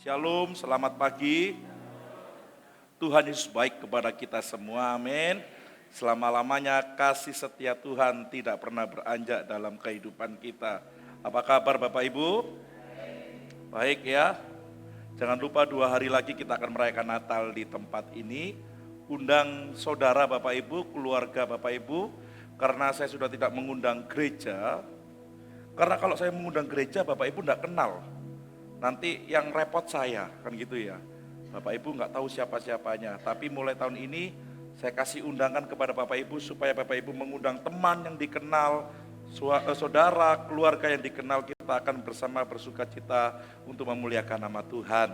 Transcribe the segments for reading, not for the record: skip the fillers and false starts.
Shalom, selamat pagi. Tuhan Yesus baik kepada kita semua, amin. Selama-lamanya kasih setia Tuhan tidak pernah beranjak dalam kehidupan kita. Apa kabar Bapak Ibu? Baik ya. Jangan lupa 2 hari lagi kita akan merayakan Natal di tempat ini. Undang saudara Bapak Ibu, keluarga Bapak Ibu. Karena saya sudah tidak mengundang gereja. Karena kalau saya mengundang gereja Bapak Ibu tidak kenal. Nanti yang repot saya, kan gitu ya. Bapak Ibu nggak tahu siapa-siapanya. Tapi mulai tahun ini saya kasih undangan kepada Bapak Ibu supaya Bapak Ibu mengundang teman yang dikenal, saudara, keluarga yang dikenal. Kita akan bersama bersuka cita untuk memuliakan nama Tuhan.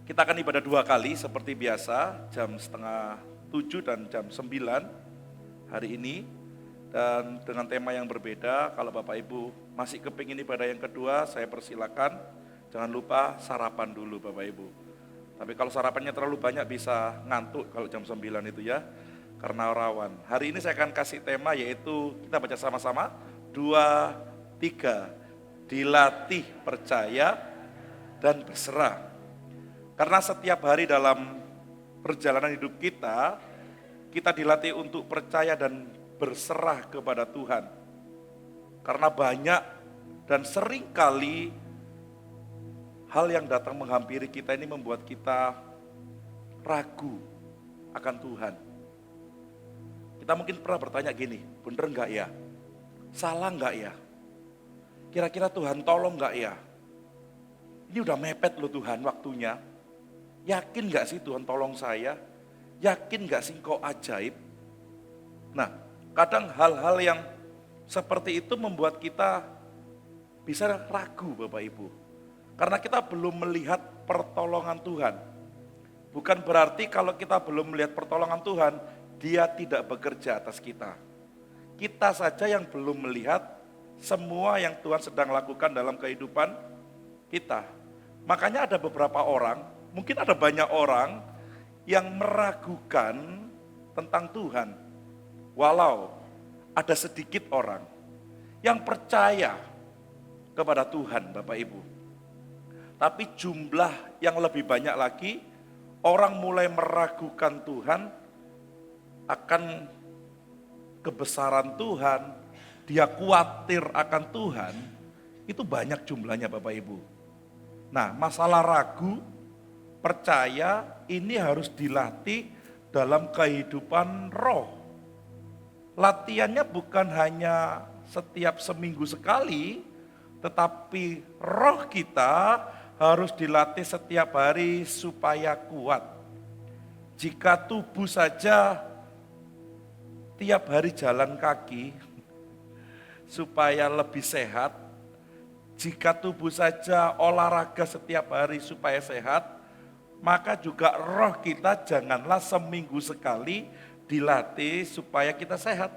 Kita akan ibadah 2 kali seperti biasa, jam 6:30 dan jam 9 hari ini. Dan dengan tema yang berbeda. Kalau Bapak Ibu masih kepingin ibadah yang kedua, saya persilakan. Jangan lupa sarapan dulu Bapak Ibu. Tapi kalau sarapannya terlalu banyak bisa ngantuk kalau jam 9 itu ya, karena rawan. Hari ini saya akan kasih tema yaitu, kita baca sama-sama, 2, 3, dilatih percaya dan berserah. Karena setiap hari dalam perjalanan hidup kita dilatih untuk percaya dan berserah kepada Tuhan. Karena banyak dan sering kali hal yang datang menghampiri kita ini membuat kita ragu akan Tuhan. Kita mungkin pernah bertanya gini, bener enggak ya? Salah enggak ya? Kira-kira Tuhan tolong enggak ya? Ini udah mepet loh Tuhan waktunya. Yakin enggak sih Tuhan tolong saya? Yakin enggak sih Engkau ajaib? Nah, kadang hal-hal yang seperti itu membuat kita bisa ragu Bapak Ibu. Karena kita belum melihat pertolongan Tuhan. Bukan berarti kalau kita belum melihat pertolongan Tuhan, Dia tidak bekerja atas kita. Kita saja yang belum melihat semua yang Tuhan sedang lakukan dalam kehidupan kita. Makanya ada beberapa orang, mungkin ada banyak orang yang meragukan tentang Tuhan. Walau ada sedikit orang yang percaya kepada Tuhan Bapak Ibu. Tapi jumlah yang lebih banyak lagi, orang mulai meragukan Tuhan akan kebesaran Tuhan, dia khawatir akan Tuhan, itu banyak jumlahnya Bapak Ibu. Nah, masalah ragu, percaya ini harus dilatih dalam kehidupan roh. Latihannya bukan hanya setiap seminggu sekali, tetapi roh kita harus dilatih setiap hari supaya kuat. Jika tubuh saja tiap hari jalan kaki supaya lebih sehat, jika tubuh saja olahraga setiap hari supaya sehat, maka juga roh kita janganlah seminggu sekali dilatih supaya kita sehat.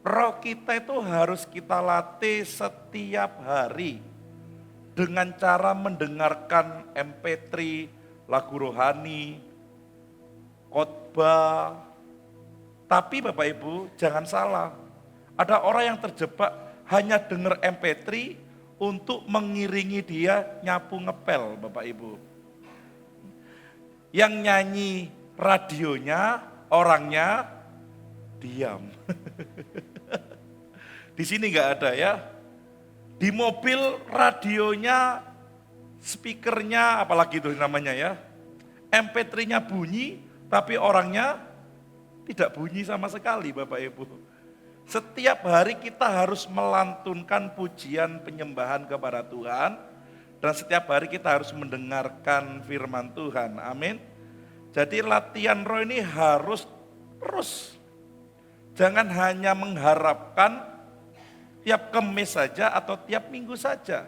Roh kita itu harus kita latih setiap hari dengan cara mendengarkan MP3, lagu rohani, khotbah. Tapi Bapak Ibu jangan salah, ada orang yang terjebak hanya dengar MP3 untuk mengiringi dia nyapu ngepel Bapak Ibu. Yang nyanyi radionya, orangnya diam. Di sini nggak ada ya. Di mobil radionya, speakernya, apalagi itu namanya ya. MP3-nya bunyi, tapi orangnya tidak bunyi sama sekali Bapak Ibu. Setiap hari kita harus melantunkan pujian penyembahan kepada Tuhan. Dan setiap hari kita harus mendengarkan firman Tuhan. Amin. Jadi latihan roh ini harus terus. Jangan hanya mengharapkan tiap Kamis saja atau tiap Minggu saja.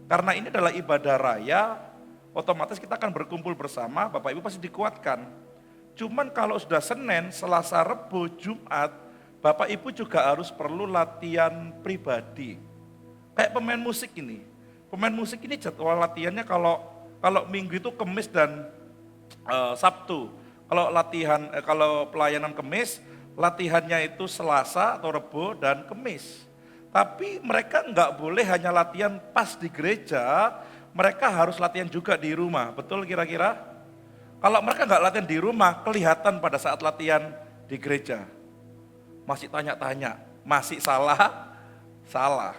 Karena ini adalah ibadah raya, otomatis kita akan berkumpul bersama, Bapak Ibu pasti dikuatkan. Cuman kalau sudah Senin, Selasa, Rebo, Jumat, Bapak Ibu juga harus perlu latihan pribadi. Kayak pemain musik ini. Pemain musik ini jadwal latihannya kalau Minggu itu Kamis dan Sabtu. Kalau pelayanan Kamis, latihannya itu Selasa atau Rebo dan Kamis. Tapi mereka enggak boleh hanya latihan pas di gereja, mereka harus latihan juga di rumah, betul kira-kira? Kalau mereka nggak latihan di rumah, kelihatan pada saat latihan di gereja. Masih tanya-tanya, masih salah, salah.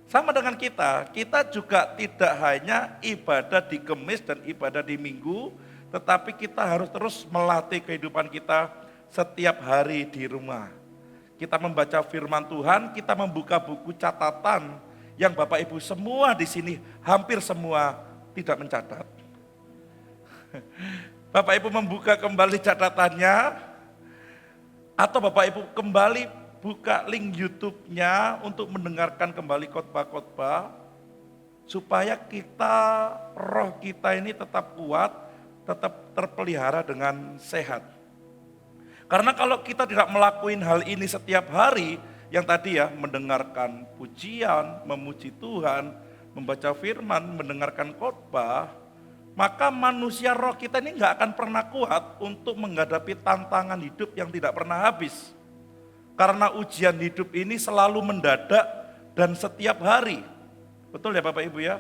Sama dengan kita juga tidak hanya ibadah di Kemis dan ibadah di Minggu, tetapi kita harus terus melatih kehidupan kita setiap hari di rumah. Kita membaca firman Tuhan, kita membuka buku catatan yang Bapak Ibu semua di sini, hampir semua tidak mencatat. Bapak Ibu membuka kembali catatannya, atau Bapak Ibu kembali buka link YouTube-nya untuk mendengarkan kembali khotbah-khotbah, supaya roh kita ini tetap kuat, tetap terpelihara dengan sehat. Karena kalau kita tidak melakukan hal ini setiap hari, yang tadi ya, mendengarkan pujian, memuji Tuhan, membaca firman, mendengarkan khotbah, maka manusia roh kita ini nggak akan pernah kuat untuk menghadapi tantangan hidup yang tidak pernah habis. Karena ujian hidup ini selalu mendadak dan setiap hari. Betul ya Bapak Ibu ya?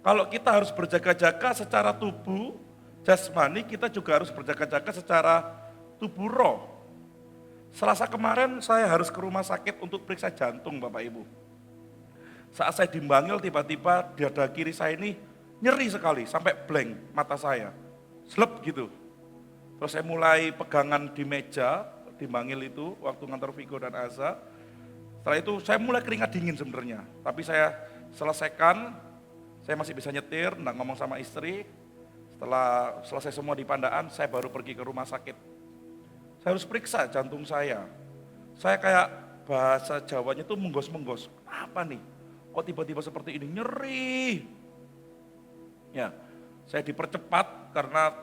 Kalau kita harus berjaga-jaga secara tubuh, jasmani, kita juga harus berjaga-jaga secara tubuh roh. Selasa kemarin saya harus ke rumah sakit untuk periksa jantung Bapak Ibu. Saat saya dipanggil, tiba-tiba di dada kiri saya ini nyeri sekali, sampai blank mata saya. Slep gitu. Terus saya mulai pegangan di meja, dipanggil itu waktu ngantor Vigo dan Asa. Setelah itu saya mulai keringat dingin sebenarnya, tapi saya selesaikan, saya masih bisa nyetir, enggak ngomong sama istri. Setelah selesai semua di Pandaan, saya baru pergi ke rumah sakit. Saya harus periksa jantung saya. Saya kayak bahasa Jawanya itu menggos-menggos. Apa nih? Kok tiba-tiba seperti ini? Nyeri. Ya, saya dipercepat karena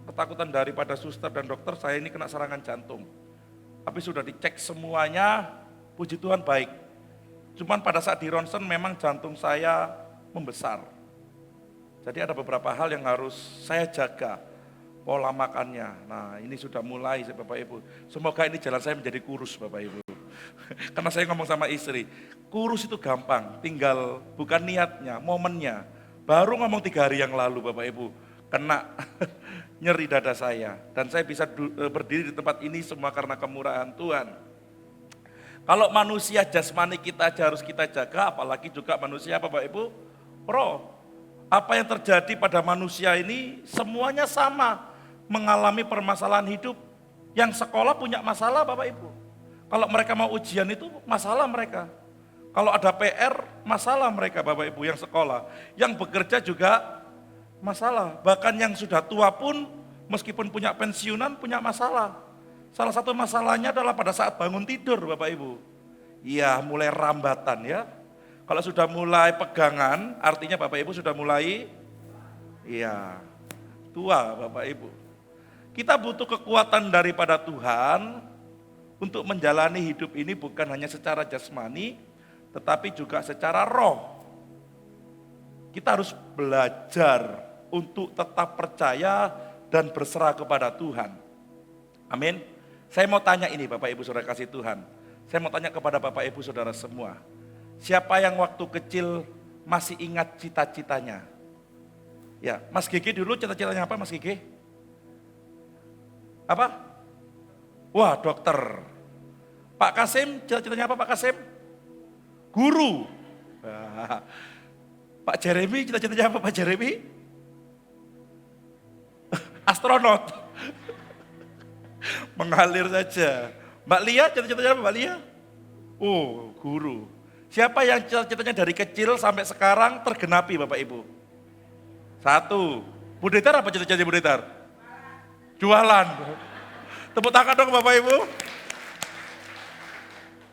ketakutan daripada suster dan dokter, saya ini kena serangan jantung. Tapi sudah dicek semuanya, puji Tuhan baik. Cuman pada saat di ronsen memang jantung saya membesar. Jadi ada beberapa hal yang harus saya jaga, pola makannya. Nah ini sudah mulai Bapak Ibu. Semoga ini jalan saya menjadi kurus Bapak Ibu. Karena saya ngomong sama istri, kurus itu gampang, tinggal bukan niatnya, momennya. Baru ngomong 3 hari yang lalu Bapak Ibu, kena nyeri dada saya, dan saya bisa berdiri di tempat ini semua karena kemurahan Tuhan. Kalau manusia jasmani kita aja harus kita jaga, apalagi juga manusia Bapak Ibu, roh. Apa yang terjadi pada manusia ini semuanya sama, mengalami permasalahan hidup. Yang sekolah punya masalah Bapak Ibu. Kalau mereka mau ujian itu masalah mereka. Kalau ada PR, masalah mereka Bapak Ibu yang sekolah. Yang bekerja juga masalah, bahkan yang sudah tua pun meskipun punya pensiunan punya masalah. Salah satu masalahnya adalah pada saat bangun tidur Bapak Ibu. Iya, mulai rambatan ya. Kalau sudah mulai pegangan, artinya Bapak Ibu sudah mulai tua Bapak Ibu. Kita butuh kekuatan daripada Tuhan untuk menjalani hidup ini bukan hanya secara jasmani, tetapi juga secara roh. Kita harus belajar untuk tetap percaya dan berserah kepada Tuhan. Amin. Saya mau tanya ini Bapak Ibu Saudara kasih Tuhan. Saya mau tanya kepada Bapak Ibu Saudara semua. Siapa yang waktu kecil masih ingat cita-citanya? Ya, Mas Gigi dulu cita-citanya apa Mas Gigi? Apa? Wah, dokter. Pak Kasim cita-citanya apa Pak Kasim? Guru. Pak Jeremy cita-citanya apa Pak Jeremy? Astronot. Mengalir saja. Mbak Lia cita-citanya apa Mbak Lia? Oh, guru. Siapa yang cita-citanya dari kecil sampai sekarang tergenapi Bapak Ibu? 1. Bu Detar apa cita-citanya Bu Detar? Jualan. Tepuk tangan dong Bapak Ibu.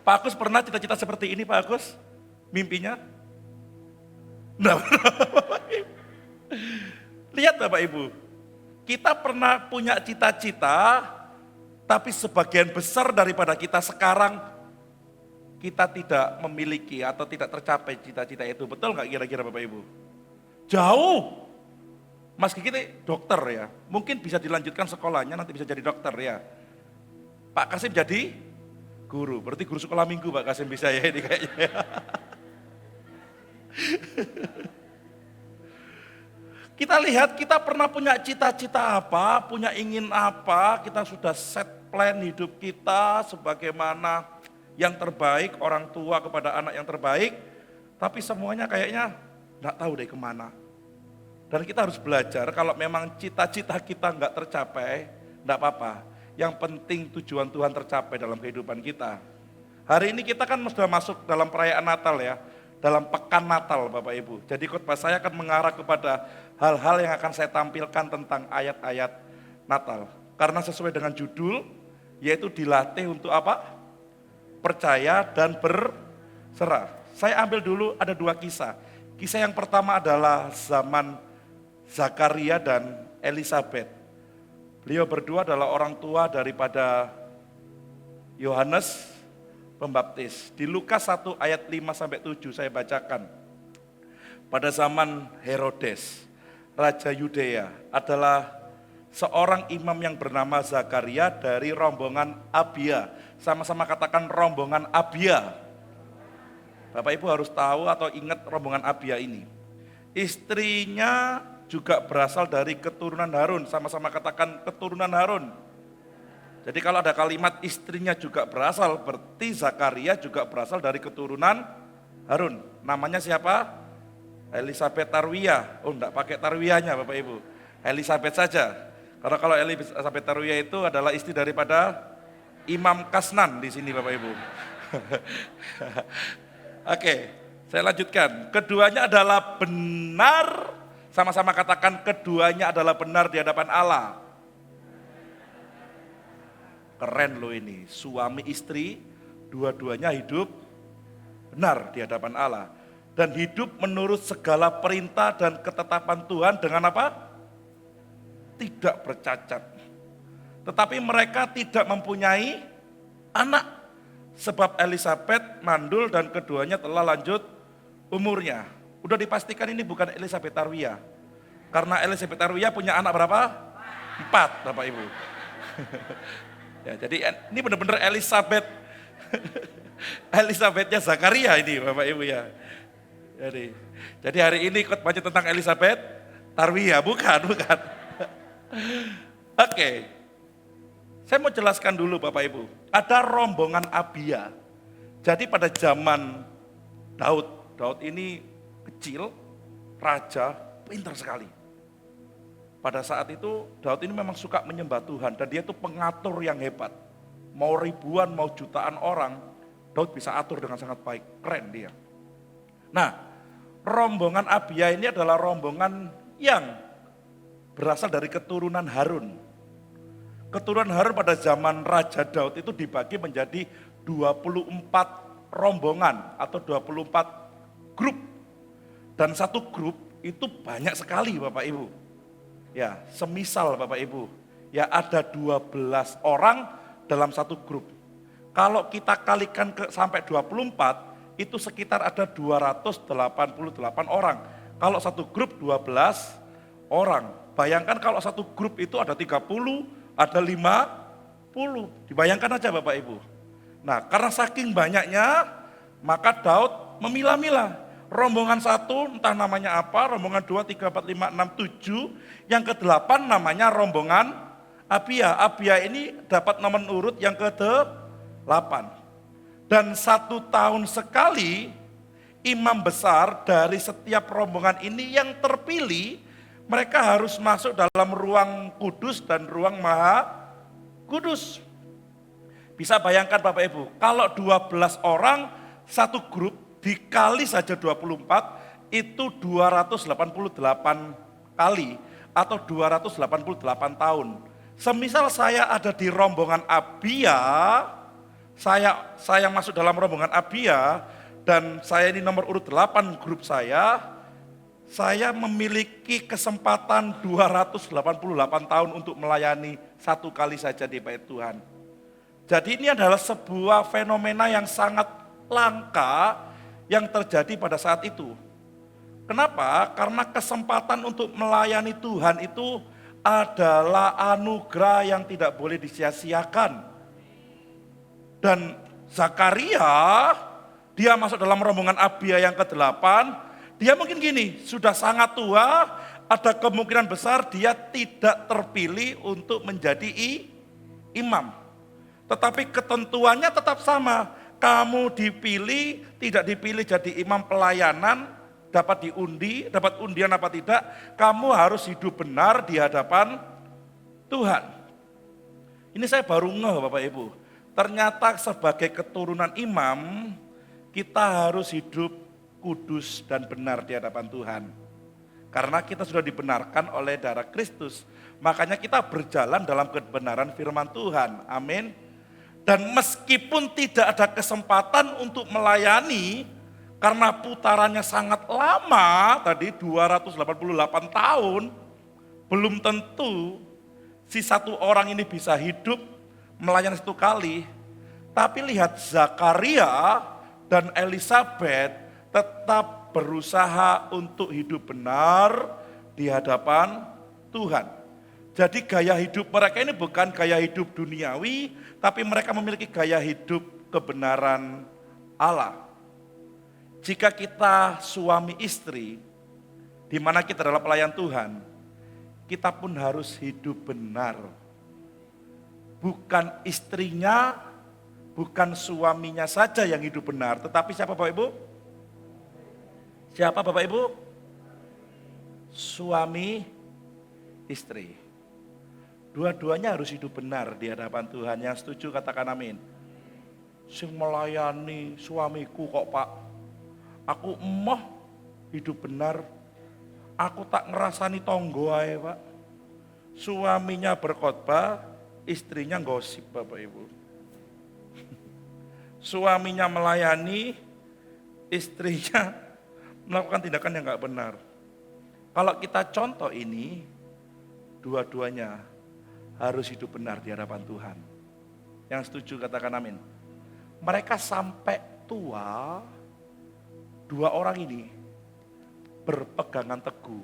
Pak Agus pernah cita-cita seperti ini Pak Agus? Mimpinya? Enggak pernah Bapak Ibu. Lihat Bapak Ibu. Kita pernah punya cita-cita, tapi sebagian besar daripada kita sekarang, kita tidak memiliki atau tidak tercapai cita-cita itu. Betul nggak kira-kira Bapak Ibu? Jauh. Mas Kiki dokter ya, mungkin bisa dilanjutkan sekolahnya, nanti bisa jadi dokter ya. Pak Kasim jadi guru, berarti guru sekolah minggu Pak Kasim bisa ya ini kayaknya. Kita lihat kita pernah punya cita-cita apa, punya ingin apa, kita sudah set plan hidup kita sebagaimana yang terbaik, orang tua kepada anak yang terbaik, tapi semuanya kayaknya nggak tahu deh kemana. Dan kita harus belajar kalau memang cita-cita kita nggak tercapai, nggak apa-apa. Yang penting tujuan Tuhan tercapai dalam kehidupan kita. Hari ini kita kan sudah masuk dalam perayaan Natal ya, dalam pekan Natal Bapak Ibu. Jadi khotbah saya akan mengarah kepada hal-hal yang akan saya tampilkan tentang ayat-ayat Natal. Karena sesuai dengan judul, yaitu dilatih untuk apa? Percaya dan berserah. Saya ambil dulu ada 2 kisah. Kisah yang pertama adalah zaman Zakaria dan Elisabet. Beliau berdua adalah orang tua daripada Yohanes Pembaptis. Di Lukas 1 ayat 5-7 saya bacakan. Pada zaman Herodes, Raja Yudea, adalah seorang imam yang bernama Zakaria dari rombongan Abia. Sama-sama katakan rombongan Abia. Bapak Ibu harus tahu atau ingat rombongan Abia ini. Istrinya juga berasal dari keturunan Harun. Sama-sama katakan keturunan Harun. Jadi kalau ada kalimat istrinya juga berasal, berarti Zakaria juga berasal dari keturunan Harun. Namanya siapa? Elisabet Tarwiyah. Oh enggak pakai Tarwiyahnya Bapak Ibu. Elisabet saja. Karena kalau Elisabet Tarwiyah itu adalah istri daripada Imam Kasnan di sini Bapak Ibu. Oke, saya lanjutkan. Keduanya adalah benar, sama-sama katakan keduanya adalah benar di hadapan Allah. Keren loh ini, suami istri dua-duanya hidup benar di hadapan Allah. Dan hidup menurut segala perintah dan ketetapan Tuhan dengan apa? Tidak bercacat. Tetapi mereka tidak mempunyai anak. Sebab Elisabet mandul dan keduanya telah lanjut umurnya. Udah dipastikan ini bukan Elisabet Tarwiyah. Karena Elisabet Tarwiyah punya anak berapa? 4 Bapak Ibu. Ya, jadi ini benar-benar Elisabet. Elisabetnya Zakaria ini Bapak Ibu ya. Jadi hari ini khotbahnya tentang Elisabet Tarwiyah, bukan. Oke. Saya mau jelaskan dulu Bapak Ibu. Ada rombongan Abia. Jadi pada zaman Daud ini kecil, raja, pintar sekali. Pada saat itu Daud ini memang suka menyembah Tuhan dan dia itu pengatur yang hebat. Mau ribuan, mau jutaan orang, Daud bisa atur dengan sangat baik, keren dia. Nah, rombongan Abia ini adalah rombongan yang berasal dari keturunan Harun. Keturunan Harun pada zaman Raja Daud itu dibagi menjadi 24 rombongan atau 24 grup. Dan satu grup itu banyak sekali Bapak Ibu. Ya, semisal Bapak Ibu, ya ada 12 orang dalam satu grup. Kalau kita kalikan sampai 24, itu sekitar ada 288 orang. Kalau satu grup 12 orang. Bayangkan kalau satu grup itu ada 30, ada 50. Dibayangkan aja Bapak Ibu. Nah, karena saking banyaknya, maka Daud memilah-milah. Rombongan 1 entah namanya apa, rombongan 2, 3, 4, 5, 6, 7. Yang ke-8 namanya rombongan Abia. Abia ini dapat nomor urut yang ke-8. Dan 1 tahun sekali, imam besar dari setiap rombongan ini yang terpilih, mereka harus masuk dalam ruang kudus dan ruang maha kudus. Bisa bayangkan Bapak Ibu, kalau 12 orang satu grup dikali saja 24 itu 288 kali atau 288 tahun. Semisal saya ada di rombongan Abia, saya masuk dalam rombongan Abia dan saya ini nomor urut 8 grup saya memiliki kesempatan 288 tahun untuk melayani satu kali saja di bait Tuhan. Jadi ini adalah sebuah fenomena yang sangat langka yang terjadi pada saat itu. Kenapa? Karena kesempatan untuk melayani Tuhan itu adalah anugerah yang tidak boleh disia-siakan. Dan Zakaria, dia masuk dalam rombongan Abia yang ke-8, dia mungkin gini, sudah sangat tua, ada kemungkinan besar dia tidak terpilih untuk menjadi imam. Tetapi ketentuannya tetap sama. Kamu dipilih, tidak dipilih jadi imam pelayanan, dapat diundi, dapat undian apa tidak, kamu harus hidup benar di hadapan Tuhan. Ini saya baru ngeh Bapak Ibu. Ternyata sebagai keturunan imam, kita harus hidup kudus dan benar di hadapan Tuhan. Karena kita sudah dibenarkan oleh darah Kristus. Makanya kita berjalan dalam kebenaran firman Tuhan. Amin. Dan meskipun tidak ada kesempatan untuk melayani, karena putarannya sangat lama, tadi 288 tahun, belum tentu si satu orang ini bisa hidup melayani satu kali. Tapi lihat Zakaria dan Elisabet tetap berusaha untuk hidup benar di hadapan Tuhan. Jadi gaya hidup mereka ini bukan gaya hidup duniawi, tapi mereka memiliki gaya hidup kebenaran Allah. Jika kita suami istri, di mana kita adalah pelayan Tuhan, kita pun harus hidup benar. Bukan istrinya, bukan suaminya saja yang hidup benar, tetapi siapa Bapak Ibu? Siapa Bapak Ibu? Suami, istri. Dua-duanya harus hidup benar di hadapan Tuhan. Yang setuju katakan amin. Sing melayani suamiku kok Pak. Aku emoh hidup benar. Aku tak ngerasani tonggo ae Pak. Suaminya berkhotbah, istrinya gosip Bapak Ibu. Suaminya melayani, istrinya melakukan tindakan yang gak benar. Kalau kita contoh ini, dua-duanya harus hidup benar di hadapan Tuhan. Yang setuju katakan amin. Mereka sampai tua, dua orang ini berpegangan teguh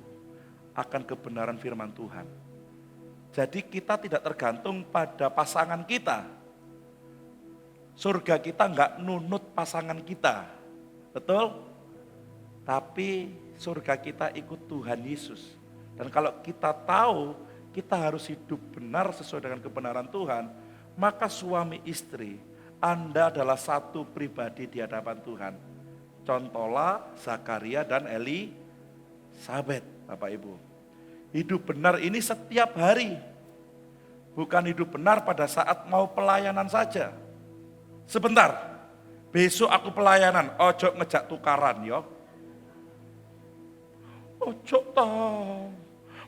akan kebenaran firman Tuhan. Jadi kita tidak tergantung pada pasangan kita. Surga kita enggak nunut pasangan kita. Betul? Tapi surga kita ikut Tuhan Yesus. Dan kalau kita tahu kita harus hidup benar sesuai dengan kebenaran Tuhan, maka suami istri Anda adalah satu pribadi di hadapan Tuhan. Contohlah Zakaria dan Elisabet, Bapak Ibu. Hidup benar ini setiap hari. Bukan hidup benar pada saat mau pelayanan saja. Sebentar, besok aku pelayanan, ojo ngejak tukaran yo. Ojo tahu,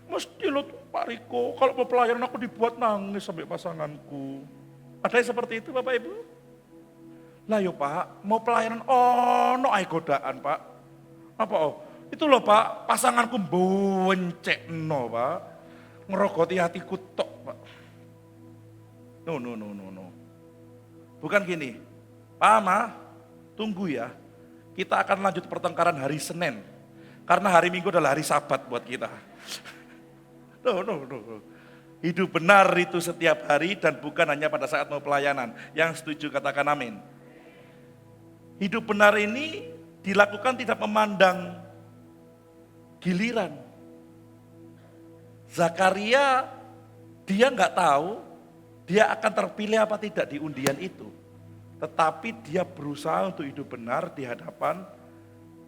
mesti lo tuh Pak Riko, kalau mau pelayanan aku dibuat nangis sampai pasanganku. Ada yang seperti itu Bapak Ibu? Lah yo Pak, mau pelayanan, no ay godaan Pak. Apa itu loh Pak, pasanganku boncek no Pak. Ngerogoti hatiku tok Pak. No. Bukan gini, Pak Ma, tunggu ya. Kita akan lanjut pertengkaran hari Senin. Karena hari Minggu adalah hari Sabat buat kita. No. Hidup benar itu setiap hari dan bukan hanya pada saat mau pelayanan. Yang setuju katakan amin. Hidup benar ini dilakukan tidak memandang giliran. Zakaria, dia nggak tahu dia akan terpilih apa tidak di undian itu. Tetapi dia berusaha untuk hidup benar di hadapan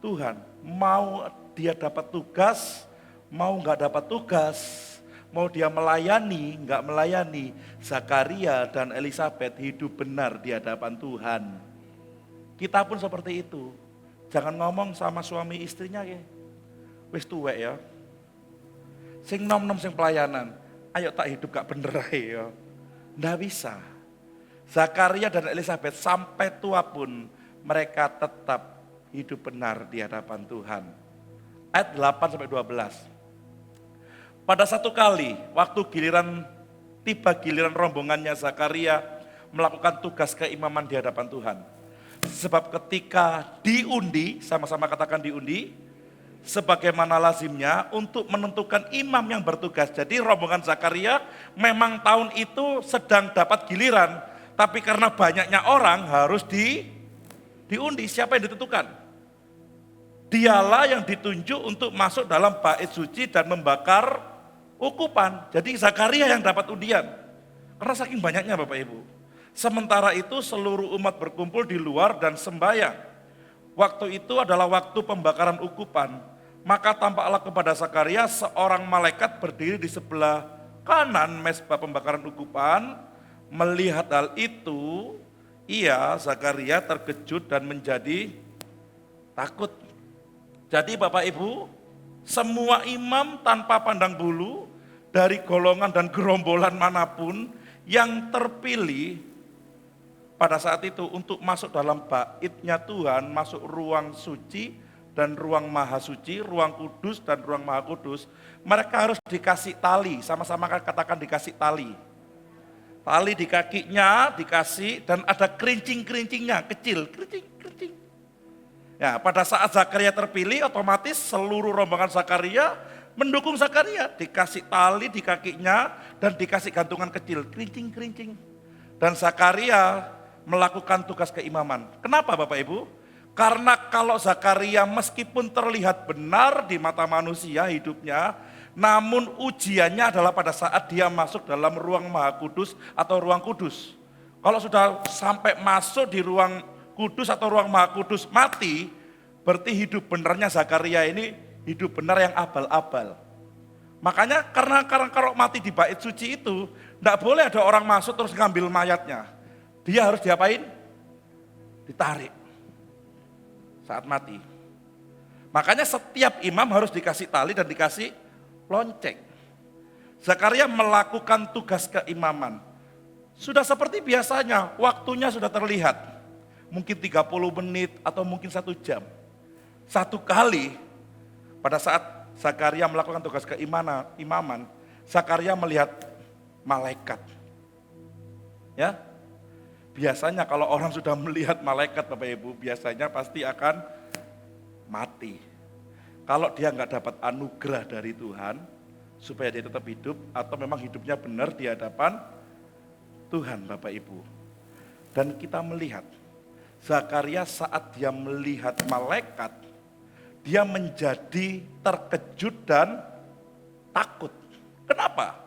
Tuhan. Mau dia dapat tugas, mau nggak dapat tugas, mau dia melayani, nggak melayani, Zakaria dan Elisabet hidup benar di hadapan Tuhan. Kita pun seperti itu. Jangan ngomong sama suami istrinya ya, wis tuwek ya. Sing nom-nom sing pelayanan, ayo tak hidup gak bener ya. Nggak bisa. Zakaria dan Elisabet sampai tua pun mereka tetap hidup benar di hadapan Tuhan. Ayat 8-12. Pada satu kali, waktu tiba giliran rombongannya Zakaria melakukan tugas keimaman di hadapan Tuhan. Sebab ketika diundi, sama-sama katakan diundi, sebagaimana lazimnya untuk menentukan imam yang bertugas. Jadi rombongan Zakaria memang tahun itu sedang dapat giliran, tapi karena banyaknya orang harus diundi. Siapa yang ditentukan? Dialah yang ditunjuk untuk masuk dalam bait suci dan membakar ukupan. Jadi Zakaria yang dapat undian. Karena saking banyaknya Bapak Ibu. Sementara itu seluruh umat berkumpul di luar dan sembahyang. Waktu itu adalah waktu pembakaran ukupan. Maka tampaklah kepada Zakaria seorang malaikat berdiri di sebelah kanan mezbah pembakaran ukupan. Melihat hal itu, Zakaria terkejut dan menjadi takut. Jadi Bapak Ibu, semua imam tanpa pandang bulu dari golongan dan gerombolan manapun yang terpilih pada saat itu untuk masuk dalam baitnya Tuhan, masuk ruang suci dan ruang maha suci, ruang kudus dan ruang maha kudus, mereka harus dikasih tali, sama-sama katakan dikasih tali. Tali di kakinya dikasih dan ada kerincing-kerincingnya, kecil, kerincing. Ya, pada saat Zakaria terpilih, otomatis seluruh rombongan Zakaria mendukung Zakaria. Dikasih tali di kakinya dan dikasih gantungan kecil, kerincing. Dan Zakaria melakukan tugas keimaman. Kenapa Bapak Ibu? Karena kalau Zakaria meskipun terlihat benar di mata manusia hidupnya, namun ujiannya adalah pada saat dia masuk dalam ruang maha kudus atau ruang kudus. Kalau sudah sampai masuk di ruang kudus atau ruang maha kudus mati, berarti hidup benarnya Zakaria ini hidup benar yang abal-abal. Makanya karena kalau mati di bait suci itu, tidak boleh ada orang masuk terus ngambil mayatnya. Dia harus diapain? Ditarik saat mati. Makanya setiap imam harus dikasih tali dan dikasih lonceng. Zakaria melakukan tugas keimaman. Sudah seperti biasanya, waktunya sudah terlihat. Mungkin 30 menit atau mungkin 1 jam. Satu kali pada saat Zakaria melakukan tugas keimaman, Zakaria melihat malaikat. Ya. Biasanya kalau orang sudah melihat malaikat Bapak Ibu, biasanya pasti akan mati. Kalau dia nggak dapat anugerah dari Tuhan, supaya dia tetap hidup, atau memang hidupnya benar di hadapan Tuhan Bapak Ibu. Dan kita melihat, Zakaria saat dia melihat malaikat, dia menjadi terkejut dan takut. Kenapa?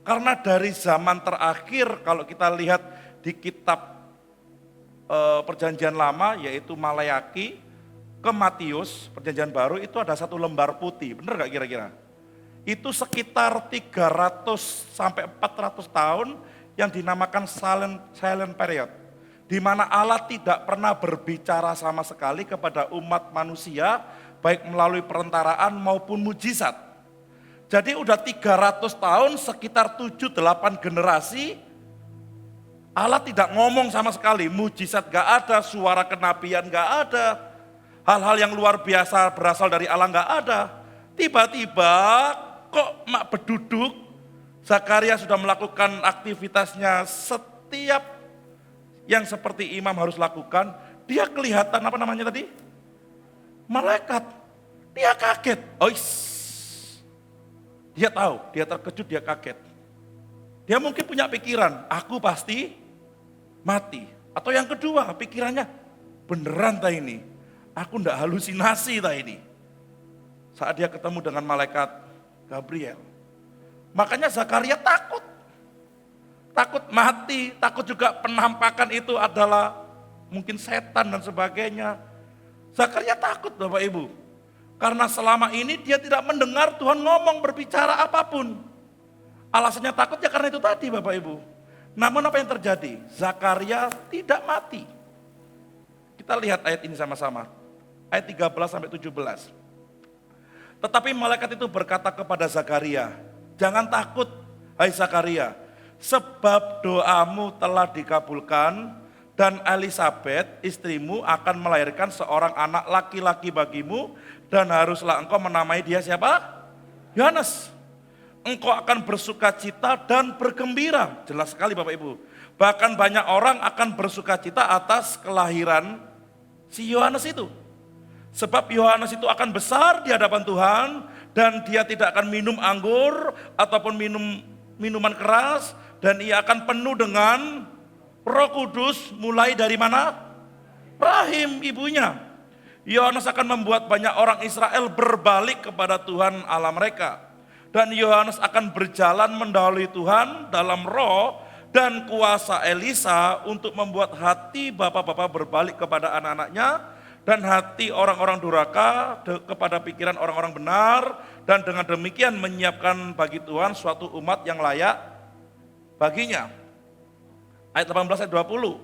Karena dari zaman terakhir kalau kita lihat di kitab Perjanjian Lama yaitu Maleaki ke Matius, Perjanjian Baru itu ada 1 lembar putih, benar gak kira-kira? Itu sekitar 300 sampai 400 tahun yang dinamakan silent period. Di mana Allah tidak pernah berbicara sama sekali kepada umat manusia, baik melalui perentaraan maupun mujizat. Jadi udah 300 tahun, sekitar 7-8 generasi, Allah tidak ngomong sama sekali, mujizat gak ada, suara kenabian gak ada, hal-hal yang luar biasa berasal dari Allah gak ada. Tiba-tiba kok mak beduduk, Zakaria sudah melakukan aktivitasnya setiap yang seperti imam harus lakukan, dia kelihatan apa namanya tadi? Malaikat. Dia kaget. Dia tahu, dia terkejut, dia kaget. Dia mungkin punya pikiran, aku pasti mati. Atau yang kedua, pikirannya, beneran tak ini? Aku ndak halusinasi tak ini? Saat dia ketemu dengan malaikat Gabriel. Makanya Zakaria takut. Takut mati, takut juga penampakan itu adalah mungkin setan dan sebagainya. Zakaria takut Bapak Ibu. Karena selama ini dia tidak mendengar Tuhan ngomong berbicara apapun. Alasannya takut ya karena itu tadi Bapak Ibu. Namun apa yang terjadi? Zakaria tidak mati. Kita lihat ayat ini sama-sama. Ayat 13 sampai 17. Tetapi malaikat itu berkata kepada Zakaria, jangan takut hai Zakaria, sebab doamu telah dikabulkan dan Elisabet istrimu akan melahirkan seorang anak laki-laki bagimu dan haruslah engkau menamai dia siapa? Yohanes. Engkau akan bersuka cita dan bergembira. Jelas sekali Bapak Ibu. Bahkan banyak orang akan bersuka cita atas kelahiran si Yohanes itu. Sebab Yohanes itu akan besar di hadapan Tuhan dan dia tidak akan minum anggur ataupun minuman keras dan ia akan penuh dengan Roh Kudus mulai dari mana? Rahim ibunya. Yohanes akan membuat banyak orang Israel berbalik kepada Tuhan Allah mereka. Dan Yohanes akan berjalan mendahului Tuhan dalam roh dan kuasa Elisa untuk membuat hati bapak-bapak berbalik kepada anak-anaknya dan hati orang-orang durhaka kepada pikiran orang-orang benar, dan dengan demikian menyiapkan bagi Tuhan suatu umat yang layak baginya. Ayat 18 ayat 20.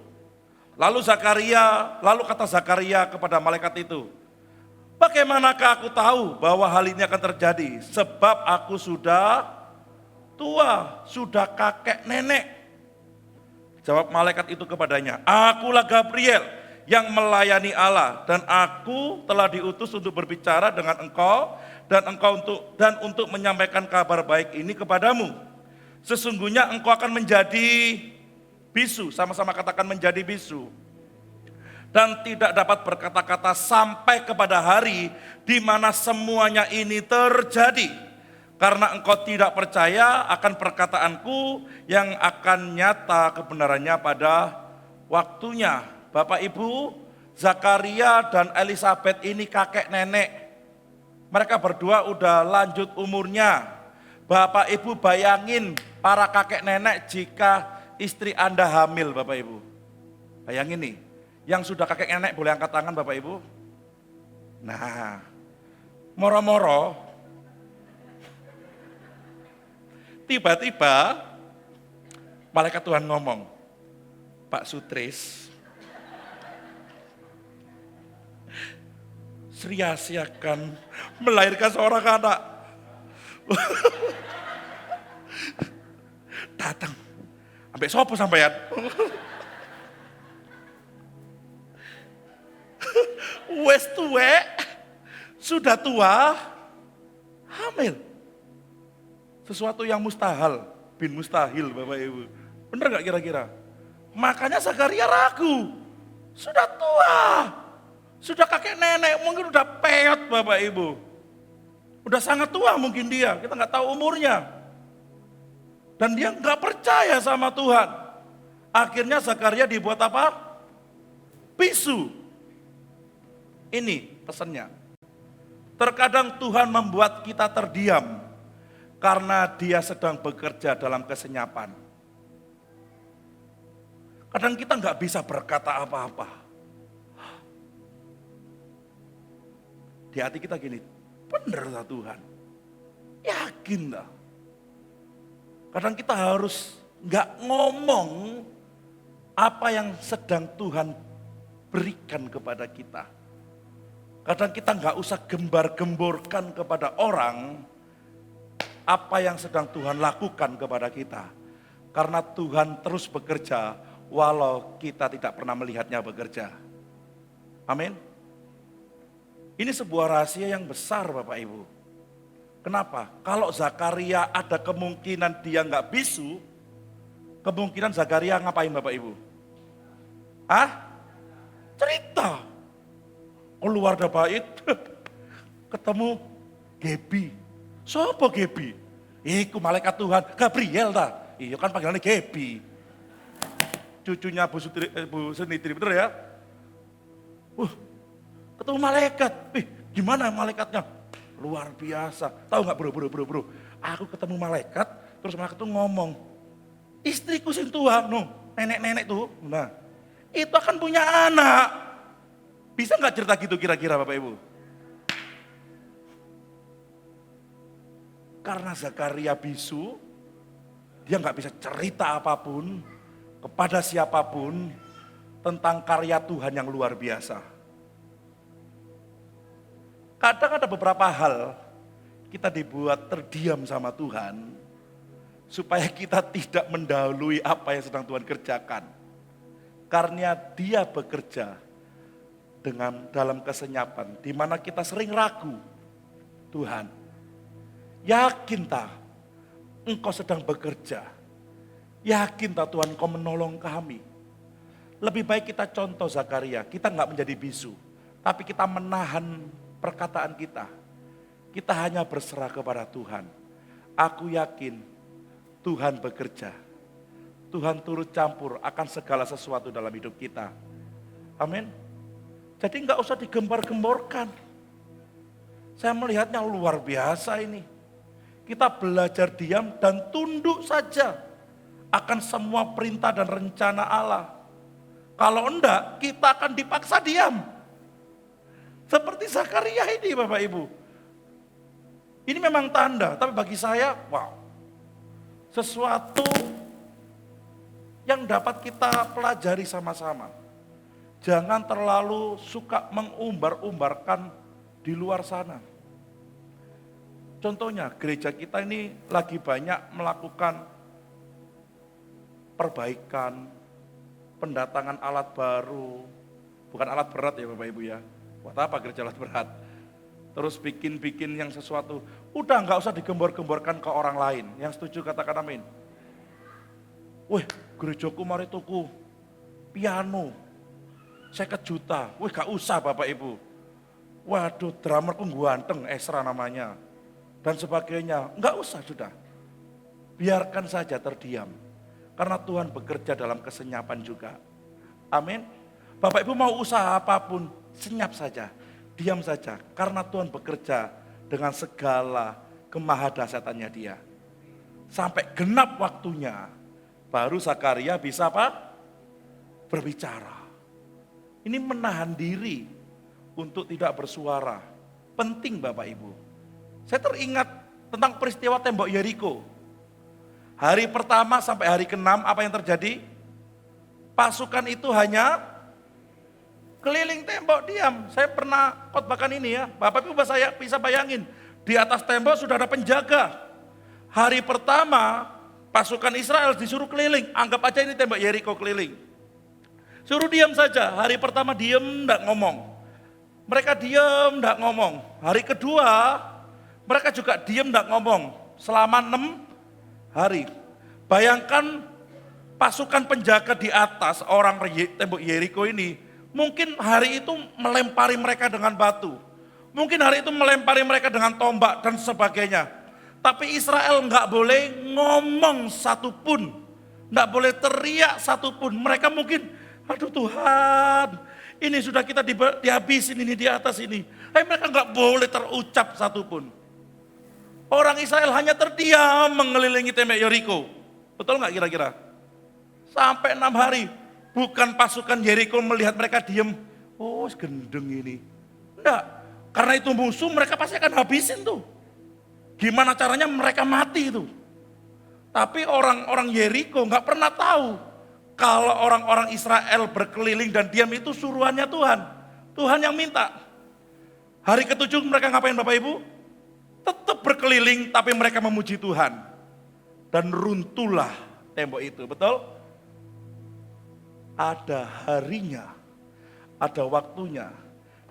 Lalu kata Zakaria kepada malaikat itu, bagaimanakah aku tahu bahwa hal ini akan terjadi? Sebab aku sudah tua, sudah kakek nenek. Jawab malaikat itu kepadanya, akulah Gabriel yang melayani Allah, dan aku telah diutus untuk berbicara dengan engkau dan untuk menyampaikan kabar baik ini kepadamu. Sesungguhnya engkau akan menjadi bisu, sama-sama katakan menjadi bisu, dan tidak dapat berkata-kata sampai kepada hari di mana semuanya ini terjadi. Karena engkau tidak percaya akan perkataanku yang akan nyata kebenarannya pada waktunya. Bapak Ibu, Zakaria dan Elisabeth ini kakek nenek. Mereka berdua udah lanjut umurnya. Bapak Ibu bayangin para kakek nenek jika istri Anda hamil, Bapak Ibu. Bayangin nih, yang sudah kakek nenek boleh angkat tangan Bapak Ibu. Nah, moro-moro tiba-tiba malaikat Tuhan ngomong, Pak Sutris, Sri Asih akan melahirkan seorang anak. Datang, sampai sopo sampean? Wes tuwek, sudah tua, hamil. Sesuatu yang mustahil, bin mustahil Bapak Ibu. Benar gak kira-kira? Makanya Zakaria ragu. Sudah tua, sudah kakek nenek, mungkin udah peot Bapak Ibu. Udah sangat tua mungkin dia, kita gak tahu umurnya. Dan dia gak percaya sama Tuhan. Akhirnya Zakaria dibuat apa? Bisu. Ini pesannya. Terkadang Tuhan membuat kita terdiam karena dia sedang bekerja dalam kesenyapan. Kadang kita nggak bisa berkata apa-apa. Di hati kita gini, bener lah Tuhan. Yakin lah. Kadang kita harus nggak ngomong apa yang sedang Tuhan berikan kepada kita. Kadang kita nggak usah gembar-gemborkan kepada orang apa yang sedang Tuhan lakukan kepada kita. Karena Tuhan terus bekerja walau kita tidak pernah melihatnya bekerja. Amin. Ini sebuah rahasia yang besar Bapak Ibu. Kenapa? Kalau Zakaria ada kemungkinan dia nggak bisu, kemungkinan Zakaria ngapain Bapak Ibu? Cerita. Keluar dari bait, ketemu Gebi. Sopo Gebi? Iku malaikat Tuhan, Gabriel ta. Iya kan panggilannya Gebi. Cucunya Bu Senitri, betul ya? Ketemu malaikat. Gimana malaikatnya? Luar biasa. Tahu nggak bro? Aku ketemu malaikat, terus malaikat tuh ngomong, istriku sing tua, nenek-nenek tuh. Nah, itu akan punya anak. Bisa nggak cerita gitu kira-kira Bapak Ibu? Karena Zakaria bisu, dia nggak bisa cerita apapun kepada siapapun tentang karya Tuhan yang luar biasa. Kadang ada beberapa hal kita dibuat terdiam sama Tuhan supaya kita tidak mendahului apa yang sedang Tuhan kerjakan. Karena dia bekerja dalam kesenyapan, di mana kita sering ragu. Tuhan, yakin tak Engkau sedang bekerja? Yakin tak Tuhan Engkau menolong kami? Lebih baik kita contoh Zakaria, kita nggak menjadi bisu, tapi kita menahan perkataan kita. Kita hanya berserah kepada Tuhan. Aku yakin Tuhan bekerja. Tuhan turut campur akan segala sesuatu dalam hidup kita. Amin. Jadi nggak usah digembar-gemborkan. Saya melihatnya luar biasa ini. Kita belajar diam dan tunduk saja akan semua perintah dan rencana Allah. Kalau enggak, kita akan dipaksa diam. Seperti Zakaria ini Bapak Ibu. Ini memang tanda, tapi bagi saya, wow. Sesuatu yang dapat kita pelajari sama-sama. Jangan terlalu suka mengumbar-umbarkan di luar sana. Contohnya gereja kita ini lagi banyak melakukan perbaikan, pendatangan alat baru. Bukan alat berat ya Bapak Ibu ya. Buat apa gereja alat berat? Terus bikin yang sesuatu. Udah nggak usah digembor-gemborkan ke orang lain. Yang setuju katakan amin. Wih, gerejaku mari tuku piano 50 juta. Wih, gak usah Bapak Ibu. Waduh, drummerku ganteng, Esra namanya. Dan sebagainya. Enggak usah sudah. Biarkan saja terdiam. Karena Tuhan bekerja dalam kesenyapan juga. Amin. Bapak Ibu mau usaha apapun, senyap saja. Diam saja. Karena Tuhan bekerja dengan segala kemahadahsyatannya Dia. Sampai genap waktunya. Baru Zakaria bisa apa? Berbicara. Ini menahan diri untuk tidak bersuara. Penting Bapak Ibu. Saya teringat tentang peristiwa tembok Yeriko. Hari pertama sampai hari ke-6 apa yang terjadi? Pasukan itu hanya keliling tembok diam. Saya pernah khotbahkan ini ya. Bapak Ibu saya bisa bayangin. Di atas tembok sudah ada penjaga. Hari pertama pasukan Israel disuruh keliling. Anggap aja ini tembok Yeriko keliling. Suruh diam saja. Hari pertama diam, enggak ngomong. Mereka diam, enggak ngomong. Hari kedua mereka juga diam, enggak ngomong. Selama 6 hari. Bayangkan pasukan penjaga di atas orang tembok Yeriko ini. Mungkin hari itu melempari mereka dengan batu. Mungkin hari itu melempari mereka dengan tombak dan sebagainya. Tapi Israel enggak boleh ngomong satupun. Enggak boleh teriak satupun. Mereka mungkin, aduh Tuhan, ini sudah kita dihabisin ini di atas ini. Tapi mereka enggak boleh terucap satupun. Orang Israel hanya terdiam mengelilingi tembok Yeriko. Betul enggak kira-kira? Sampai 6 hari. Bukan pasukan Yeriko melihat mereka diam. Oh gendeng ini. Enggak. Karena itu musuh mereka pasti akan habisin tuh. Gimana caranya mereka mati itu. Tapi orang-orang Yeriko enggak pernah tahu. Kalau orang-orang Israel berkeliling dan diam itu suruhannya Tuhan. Tuhan yang minta. Hari ke-7 mereka ngapain Bapak Ibu? Tetap berkeliling tapi mereka memuji Tuhan. Dan runtuhlah tembok itu, betul? Ada harinya, ada waktunya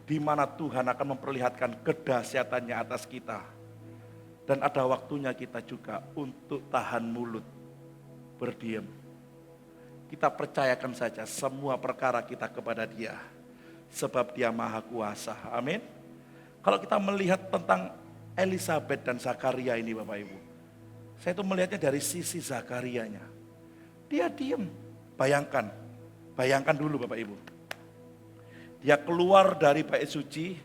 di mana Tuhan akan memperlihatkan kedahsyatannya atas kita. Dan ada waktunya kita juga untuk tahan mulut, berdiam. Kita percayakan saja semua perkara kita kepada Dia. Sebab Dia Maha Kuasa, amin. Kalau kita melihat tentang Elisabet dan Zakaria ini Bapak Ibu. Saya itu melihatnya dari sisi Zakarianya. Dia diam. Bayangkan dulu Bapak Ibu. Dia keluar dari bait suci.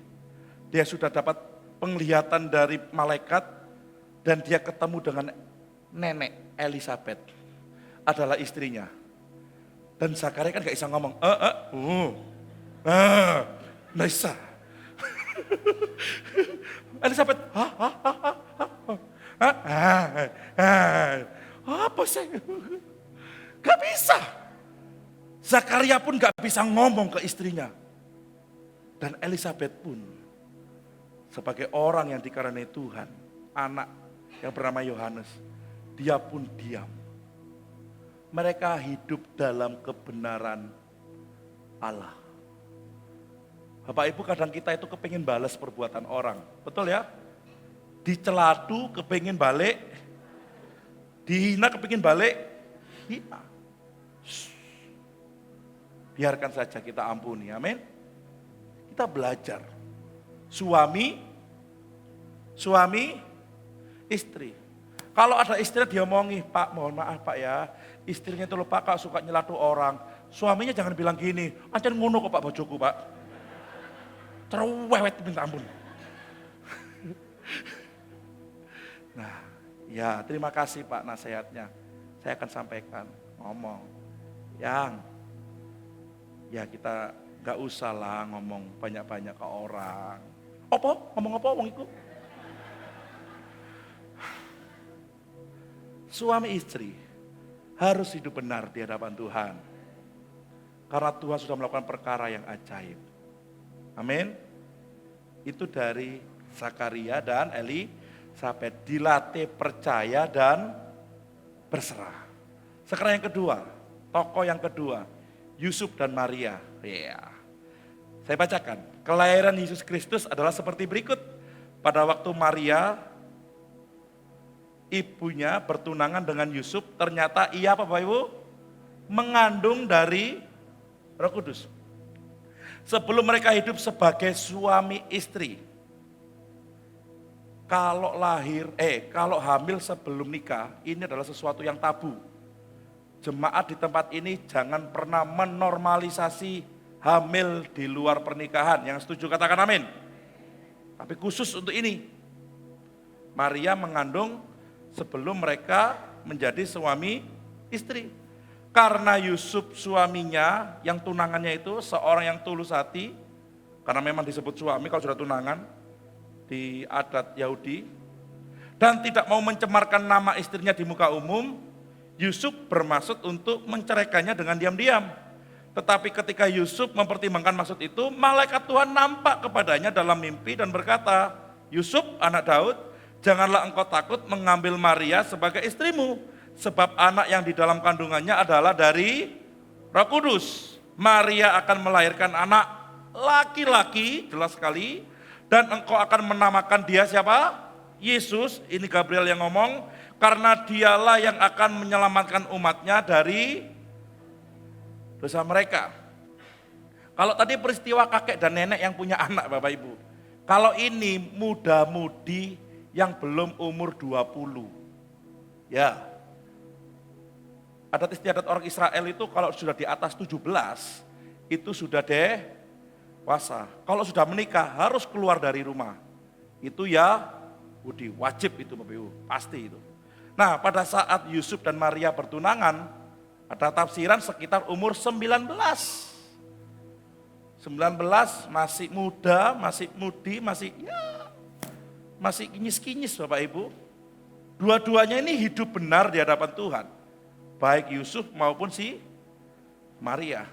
Dia sudah dapat penglihatan dari malaikat. Dan dia ketemu dengan nenek Elisabet. Adalah istrinya. Dan Zakaria kan gak bisa ngomong. Nggak bisa. Elisabet, apa sih? Gak bisa. Zakaria pun gak bisa ngomong ke istrinya. Dan Elisabet pun sebagai orang yang dikarenai Tuhan, anak yang bernama Yohanes, dia pun diam. Mereka hidup dalam kebenaran Allah. Bapak Ibu kadang kita itu kepingin balas perbuatan orang. Betul ya? Dicelatu kepingin balik. Dihina kepingin balik. Hina. Biarkan saja kita ampuni. Amin. Kita belajar. Suami, istri. Kalau ada istri dia omongi, Pak mohon maaf Pak ya. Istrinya itu lupa Kak suka nyelatu orang. Suaminya jangan bilang gini. Ancen ngono kok Pak bojoku Pak. cerewet minta ampun. Nah, ya terima kasih Pak nasihatnya. Saya akan sampaikan, ngomong. Yang, ya kita gak usah lah ngomong banyak-banyak ke orang. Apa? Ngomong apa wong iku? Suami istri harus hidup benar di hadapan Tuhan. Karena Tuhan sudah melakukan perkara yang ajaib. Amin. Itu dari Zakaria dan Elisabet. Dilatih percaya dan berserah. Sekarang yang kedua, tokoh yang kedua, Yusuf dan Maria. Ya. Saya bacakan, kelahiran Yesus Kristus adalah seperti berikut. Pada waktu Maria, ibunya bertunangan dengan Yusuf, ternyata ia Bapak Ibu mengandung dari Roh Kudus. Sebelum mereka hidup sebagai suami istri, kalau hamil sebelum nikah, ini adalah sesuatu yang tabu. Jemaat di tempat ini jangan pernah menormalisasi hamil di luar pernikahan. Yang setuju katakan amin. Tapi khusus untuk ini, Maria mengandung sebelum mereka menjadi suami istri. Karena Yusuf suaminya yang tunangannya itu seorang yang tulus hati, karena memang disebut suami kalau sudah tunangan di adat Yahudi, dan tidak mau mencemarkan nama istrinya di muka umum, Yusuf bermaksud untuk menceraikannya dengan diam-diam. Tetapi ketika Yusuf mempertimbangkan maksud itu, malaikat Tuhan nampak kepadanya dalam mimpi dan berkata, Yusuf anak Daud, janganlah engkau takut mengambil Maria sebagai istrimu, sebab anak yang di dalam kandungannya adalah dari Roh Kudus. Maria akan melahirkan anak laki-laki, jelas sekali, dan engkau akan menamakan dia siapa? Yesus, ini Gabriel yang ngomong, karena dialah yang akan menyelamatkan umatnya dari dosa mereka. Kalau tadi peristiwa kakek dan nenek yang punya anak Bapak Ibu, kalau ini muda-mudi yang belum umur 20. Ya. Adat istiadat orang Israel itu kalau sudah di atas 17, itu sudah dewasa. Kalau sudah menikah harus keluar dari rumah. Itu ya wajib itu Bapak Ibu, pasti itu. Nah pada saat Yusuf dan Maria bertunangan, ada tafsiran sekitar umur 19. 19 masih muda, masih mudi, masih kinyis-kinyis Bapak Ibu. Dua-duanya ini hidup benar di hadapan Tuhan. Baik Yusuf maupun si Maria.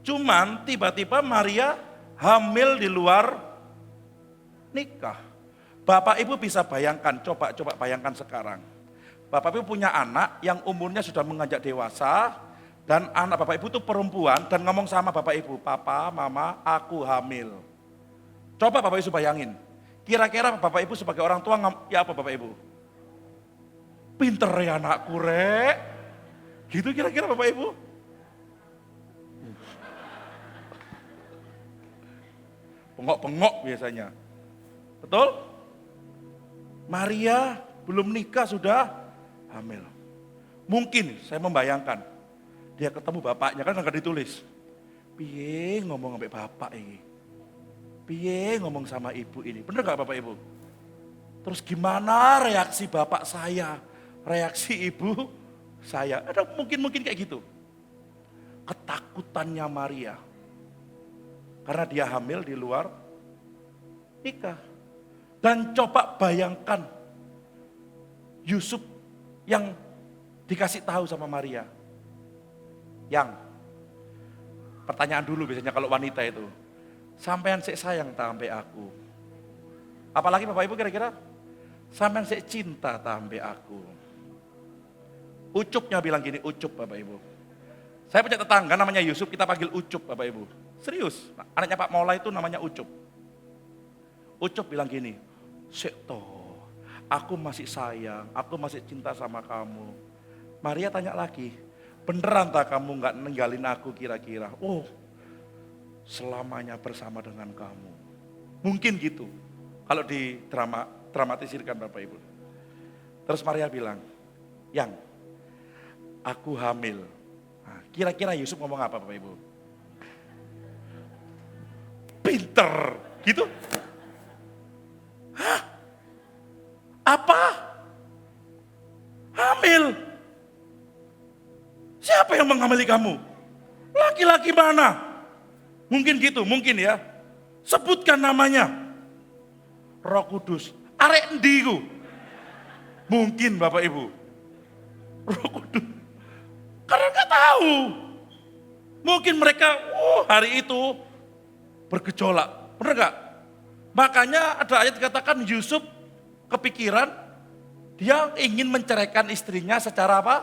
Cuman tiba-tiba Maria hamil di luar nikah. Bapak Ibu bisa bayangkan, coba bayangkan sekarang. Bapak Ibu punya anak yang umurnya sudah menginjak dewasa, dan anak Bapak Ibu itu perempuan dan ngomong sama Bapak Ibu, Papa, Mama, aku hamil. Coba Bapak Ibu bayangin, kira-kira Bapak Ibu sebagai orang tua, ya apa Bapak Ibu? Pinter ya anakku rek. Gitu kira-kira Bapak Ibu? Pengok-pengok biasanya. Betul? Maria belum nikah sudah hamil. Mungkin saya membayangkan, dia ketemu bapaknya kan nggak ditulis. Piye ngomong sampai bapak ini? Piye ngomong sama ibu ini? Bener gak Bapak Ibu? Terus gimana reaksi bapak saya? Reaksi ibu saya? Ada mungkin kayak gitu. Ketakutannya Maria. Karena dia hamil di luar nikah. Dan coba bayangkan Yusuf yang dikasih tahu sama Maria. Yang pertanyaan dulu biasanya kalau wanita itu, sampean sik sayang tak ambek aku? Apalagi Bapak Ibu kira-kira, sampean sik cinta tak ambek aku? Ucupnya bilang gini, Ucup Bapak Ibu. Saya punya tetangga namanya Yusuf, kita panggil Ucup Bapak Ibu. Serius, anaknya Pak Mola itu namanya Ucup. Ucup bilang gini, sik toh, aku masih sayang, aku masih cinta sama kamu. Maria tanya lagi, beneran tak kamu gak ninggalin aku kira-kira? Oh, selamanya bersama dengan kamu. Mungkin gitu, kalau di dramatisirkan Bapak Ibu. Terus Maria bilang, Yang, aku hamil. Nah, kira-kira Yusuf ngomong apa Bapak Ibu? Pinter. Gitu? Hah? Apa? Hamil? Siapa yang menghamili kamu? Laki-laki mana? Mungkin gitu, mungkin ya. Sebutkan namanya. Roh Kudus. Arek endi iku? Mungkin Bapak Ibu. Roh Kudus. Karena nggak tahu. Mungkin mereka hari itu bergejolak. Benar nggak? Makanya ada ayat dikatakan Yusuf kepikiran dia ingin menceraikan istrinya secara apa?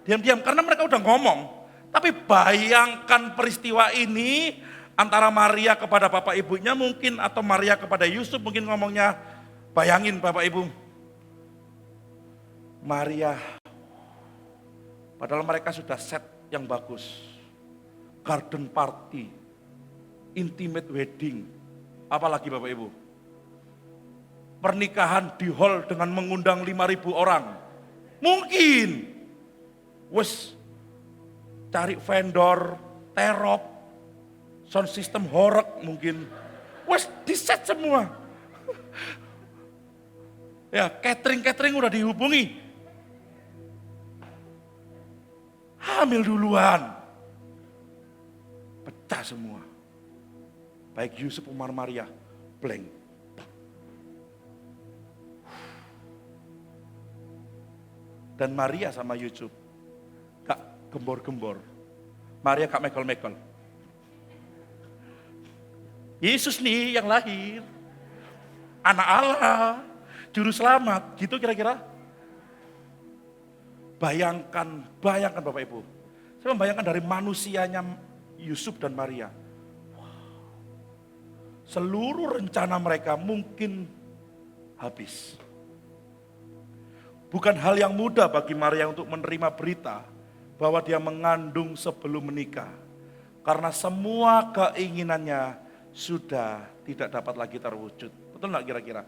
Diam-diam. Karena mereka udah ngomong. Tapi bayangkan peristiwa ini antara Maria kepada bapak ibunya mungkin atau Maria kepada Yusuf mungkin ngomongnya. Bayangin Bapak Ibu. Maria. Padahal mereka sudah set yang bagus. Garden party. Intimate wedding. Apalagi Bapak Ibu. Pernikahan di hall dengan mengundang 5.000 orang. Mungkin. Wes. Cari vendor, terop, sound system horek mungkin. Wes di set semua. Ya catering udah dihubungi. Hamil duluan. Pecah semua. Baik Yusuf Umar Maria, blank. Dan Maria sama Yusuf gak gembor-gembor. Maria gak mekol-mekol. Yesus nih yang lahir. Anak Allah, juru selamat, gitu kira-kira. Bayangkan Bapak Ibu. Saya membayangkan dari manusianya Yusuf dan Maria. Seluruh rencana mereka mungkin habis. Bukan hal yang mudah bagi Maria untuk menerima berita bahwa dia mengandung sebelum menikah. Karena semua keinginannya sudah tidak dapat lagi terwujud. Betul nggak kira-kira?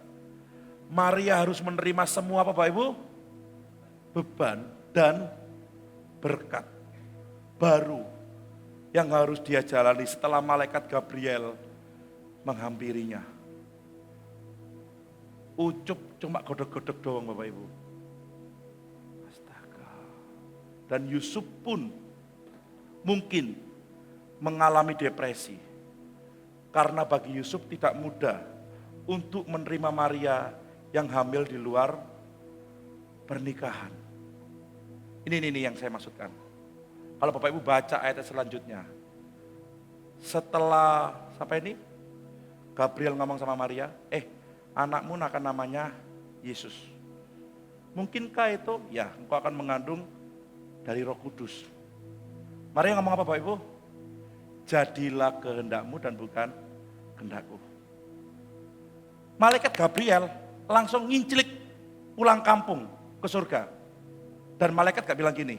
Maria harus menerima semua Bapak Ibu beban dan berkat baru yang harus dia jalani setelah malaikat Gabriel menghampirinya. Ucup cuma godok-godok doang Bapak Ibu. Astaga. Dan Yusuf pun mungkin mengalami depresi. Karena bagi Yusuf tidak mudah untuk menerima Maria yang hamil di luar pernikahan. Ini yang saya maksudkan. Kalau Bapak Ibu baca ayat selanjutnya. Setelah sampai ini, Gabriel ngomong sama Maria, anakmu akan namanya Yesus. Mungkinkah itu? Ya, engkau akan mengandung dari Roh Kudus. Maria ngomong apa Bapak Ibu? Jadilah kehendakmu dan bukan kehendakku. Malaikat Gabriel langsung ngincilik pulang kampung ke surga. Dan malaikat gak bilang gini,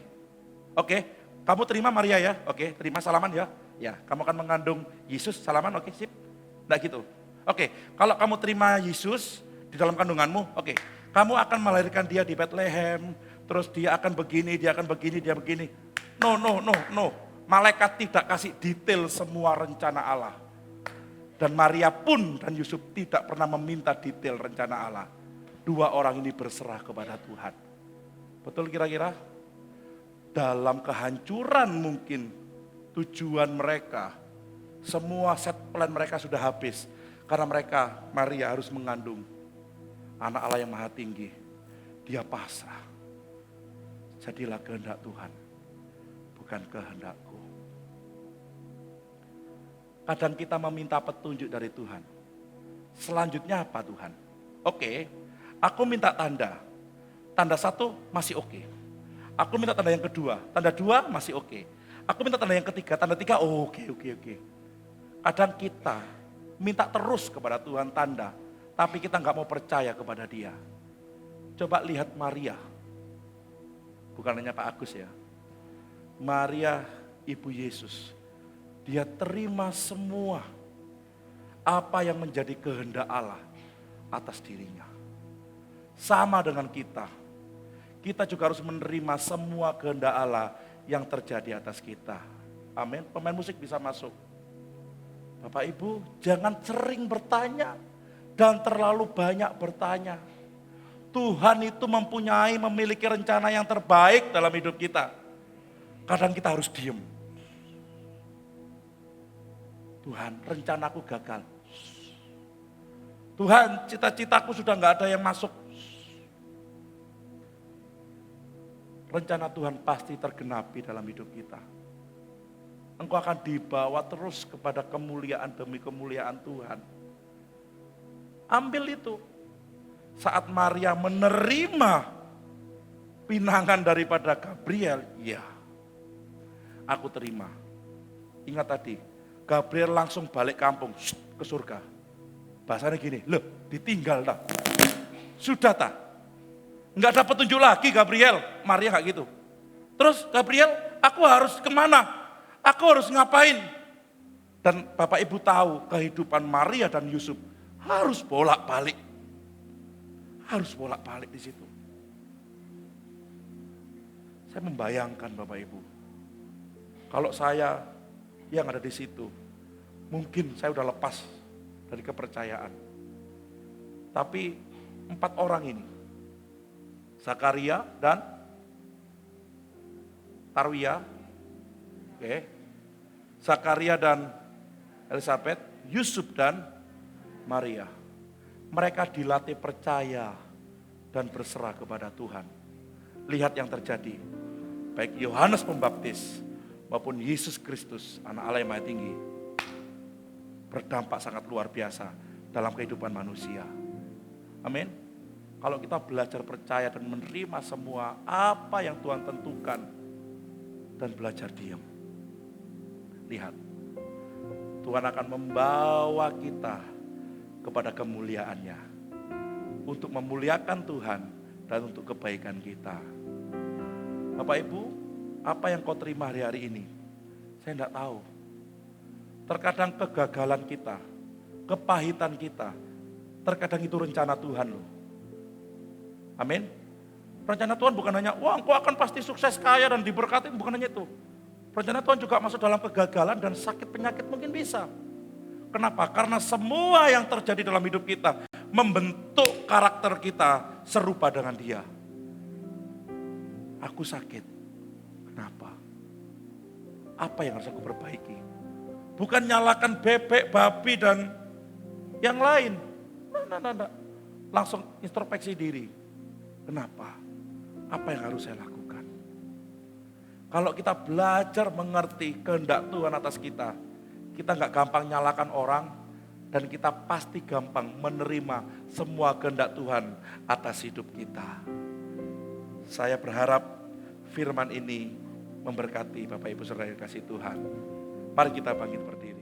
oke, kamu terima Maria ya, oke, terima salaman ya. Ya, kamu akan mengandung Yesus, salaman, oke, sip. Nggak gitu. Oke, kalau kamu terima Yesus di dalam kandunganmu, oke, kamu akan melahirkan dia di Bethlehem, terus dia akan begini, dia begini. No. Malaikat tidak kasih detail semua rencana Allah. Dan Maria pun dan Yusuf tidak pernah meminta detail rencana Allah. Dua orang ini berserah kepada Tuhan. Betul kira-kira? Dalam kehancuran mungkin tujuan mereka, semua set plan mereka sudah habis. Karena mereka, Maria harus mengandung anak Allah yang maha tinggi. Dia pasrah. Jadilah kehendak Tuhan, bukan kehendakku. Kadang kita meminta petunjuk dari Tuhan. Selanjutnya apa Tuhan? Oke, aku minta tanda. Tanda 1 masih oke. Aku minta tanda yang kedua. Tanda 2 masih oke. Aku minta tanda yang ketiga. Tanda 3 oke. Kadang kita minta terus kepada Tuhan tanda. Tapi kita nggak mau percaya kepada Dia. Coba lihat Maria. Bukan hanya Pak Agus ya. Maria Ibu Yesus. Dia terima semua apa yang menjadi kehendak Allah atas dirinya. Sama dengan kita. Kita juga harus menerima semua kehendak Allah yang terjadi atas kita. Amin. Pemain musik bisa masuk. Bapak Ibu, jangan sering bertanya dan terlalu banyak bertanya. Tuhan itu memiliki rencana yang terbaik dalam hidup kita. Kadang kita harus diem. Tuhan, rencanaku gagal. Tuhan, cita-citaku sudah nggak ada yang masuk. Rencana Tuhan pasti tergenapi dalam hidup kita. Engkau akan dibawa terus kepada kemuliaan demi kemuliaan Tuhan. Ambil itu. Saat Maria menerima pinangan daripada Gabriel, ya, aku terima. Ingat tadi, Gabriel langsung balik kampung, ke surga. Bahasanya gini, loh ditinggal dah. Sudah tak? Enggak ada petunjuk lagi Gabriel, Maria gak gitu. Terus Gabriel, aku harus kemana? Aku harus ngapain? Dan Bapak Ibu tahu kehidupan Maria dan Yusuf harus bolak-balik. Harus bolak-balik di situ. Saya membayangkan Bapak Ibu, kalau saya yang ada di situ, mungkin saya udah lepas dari kepercayaan. Tapi 4 orang ini, Zakaria dan Tarwia, Zakaria dan Elizabeth, Yusuf dan Maria. Mereka dilatih percaya dan berserah kepada Tuhan. Lihat yang terjadi. Baik Yohanes Pembaptis maupun Yesus Kristus, anak Allah yang Maha Tinggi, berdampak sangat luar biasa dalam kehidupan manusia. Amin. Kalau kita belajar percaya dan menerima semua apa yang Tuhan tentukan dan belajar diam. Lihat, Tuhan akan membawa kita kepada kemuliaannya, untuk memuliakan Tuhan dan untuk kebaikan kita. Bapak Ibu, apa yang kau terima hari-hari ini? Saya tidak tahu. Terkadang kegagalan kita, kepahitan kita, terkadang itu rencana Tuhan loh. Amin. Rencana Tuhan bukan hanya, wah engkau akan pasti sukses, kaya dan diberkati, bukan hanya itu. Rencana Tuhan juga masuk dalam kegagalan dan sakit penyakit mungkin bisa. Kenapa? Karena semua yang terjadi dalam hidup kita membentuk karakter kita serupa dengan Dia. Aku sakit. Kenapa? Apa yang harus aku perbaiki? Bukan nyalakan bebek, babi, dan yang lain. Nah. Langsung introspeksi diri. Kenapa? Apa yang harus saya lakukan? Kalau kita belajar mengerti kehendak Tuhan atas kita nggak gampang nyalakan orang, dan kita pasti gampang menerima semua kehendak Tuhan atas hidup kita. Saya berharap firman ini memberkati Bapak Ibu saudara yang kasih Tuhan. Mari kita bangkit berdiri.